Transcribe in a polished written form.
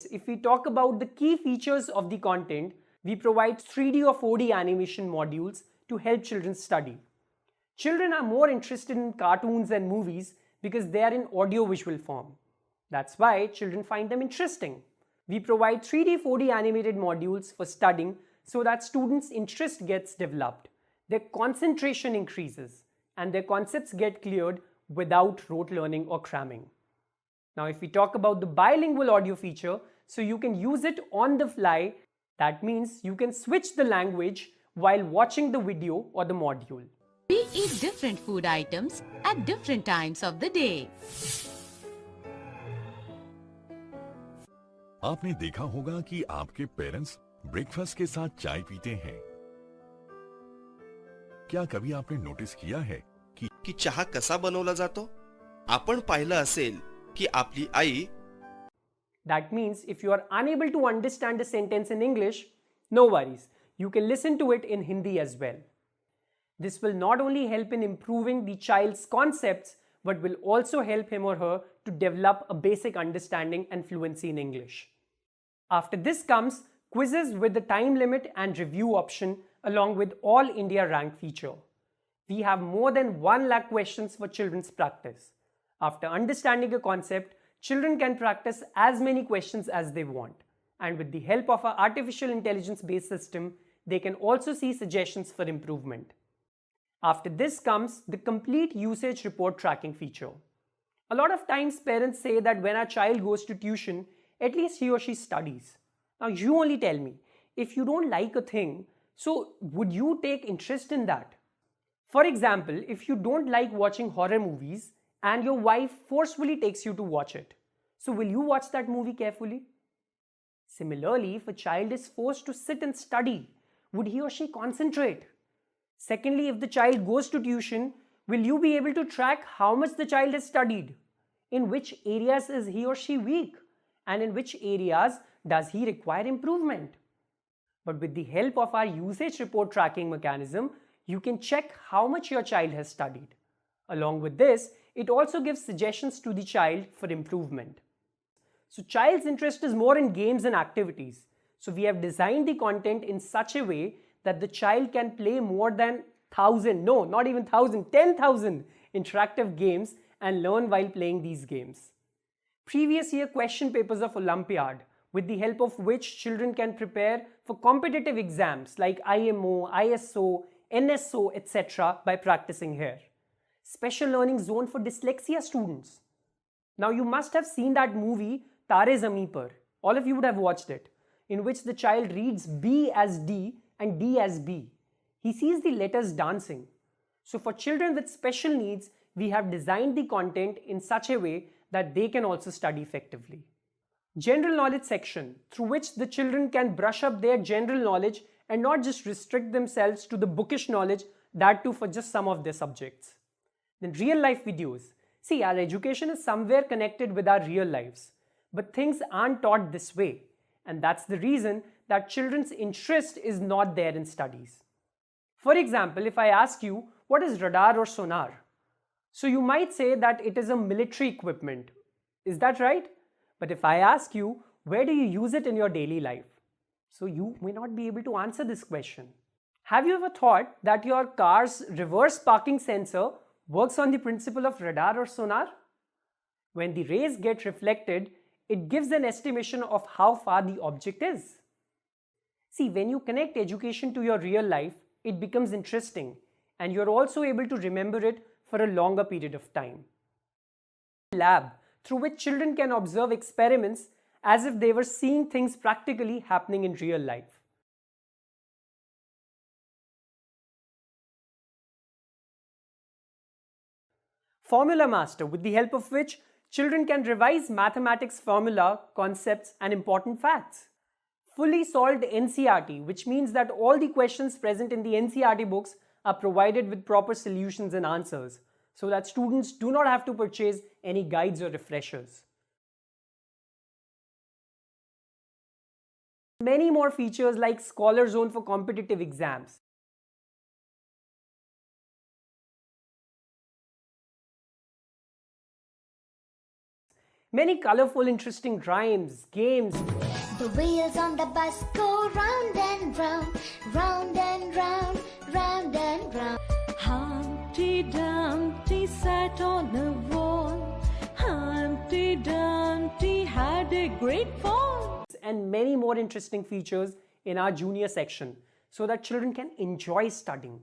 If we talk about the key features of the content, we provide 3D or 4D animation modules to help children study. Children are more interested in cartoons and movies because they are in audio-visual form. That's why children find them interesting. We provide 3D, 4D animated modules for studying so that students' interest gets developed, their concentration increases, and their concepts get cleared without rote learning or cramming. Now, if we talk about the bilingual audio feature, so you can use it on the fly. That means you can switch the language while watching the video or the module. We eat different food items at different times of the day. आपने देखा होगा कि आपके parents breakfast के साथ चाय पीते हैं। क्या कभी आपने नोटिस किया है कि चहा कसा बनवला जातो? आपण पाहिलं असेल की आपली आई That means if you are unable to understand a sentence in English, no worries. You can listen to it in Hindi as well. This will not only help in improving the child's concepts, but will also help him or her to develop a basic understanding and fluency in English. After this comes quizzes with the time limit and review option along with all India rank feature. We have more than 1 lakh questions for children's practice. After understanding a concept, children can practice as many questions as they want. And with the help of our artificial intelligence based system, they can also see suggestions for improvement. After this comes the complete usage report tracking feature. A lot of times parents say that when our child goes to tuition, at least he or she studies. Now you only tell me, if you don't like a thing, so would you take interest in that? For example, if you don't like watching horror movies and your wife forcefully takes you to watch it, so will you watch that movie carefully? Similarly, if a child is forced to sit and study, would he or she concentrate? Secondly, if the child goes to tuition, will you be able to track how much the child has studied? In which areas is he or she weak? And in which areas does he require improvement? But with the help of our usage report tracking mechanism, you can check how much your child has studied. Along with this, it also gives suggestions to the child for improvement. So child's interest is more in games and activities. So we have designed the content in such a way that the child can play more than 1,000, no, not even 1,000, 10,000 interactive games and learn while playing these games. Previous year question papers of Olympiad, with the help of which children can prepare for competitive exams like IMO, ISO, NSO, etc. by practicing here. Special learning zone for dyslexia students. Now you must have seen that movie Tare Zameen Par. All of you would have watched it, in which the child reads B as D and D as B. He sees the letters dancing. So for children with special needs, we have designed the content in such a way that they can also study effectively. General knowledge section, through which the children can brush up their general knowledge and not just restrict themselves to the bookish knowledge, that too for just some of their subjects. Then real life videos. See, our education is somewhere connected with our real lives, but things aren't taught this way. And that's the reason that children's interest is not there in studies. For example, if I ask you, what is radar or sonar? So you might say that it is a military equipment. Is that right? But if I ask you, where do you use it in your daily life? So you may not be able to answer this question. Have you ever thought that your car's reverse parking sensor works on the principle of radar or sonar? When the rays get reflected, it gives an estimation of how far the object is. See, when you connect education to your real life, it becomes interesting and you're also able to remember it for a longer period of time. Lab, through which children can observe experiments as if they were seeing things practically happening in real life. Formula Master, with the help of which children can revise mathematics formula, concepts and important facts. Fully solved NCERT, which means that all the questions present in the NCERT books are provided with proper solutions and answers, so that students do not have to purchase any guides or refreshers. Many more features like Scholar Zone for competitive exams. Many colorful, interesting rhymes, games, The wheels on the bus go round and round, round and round, round and round. Humpty Dumpty sat on a wall. Humpty Dumpty had a great fall. and many more interesting features in our junior section so that children can enjoy studying.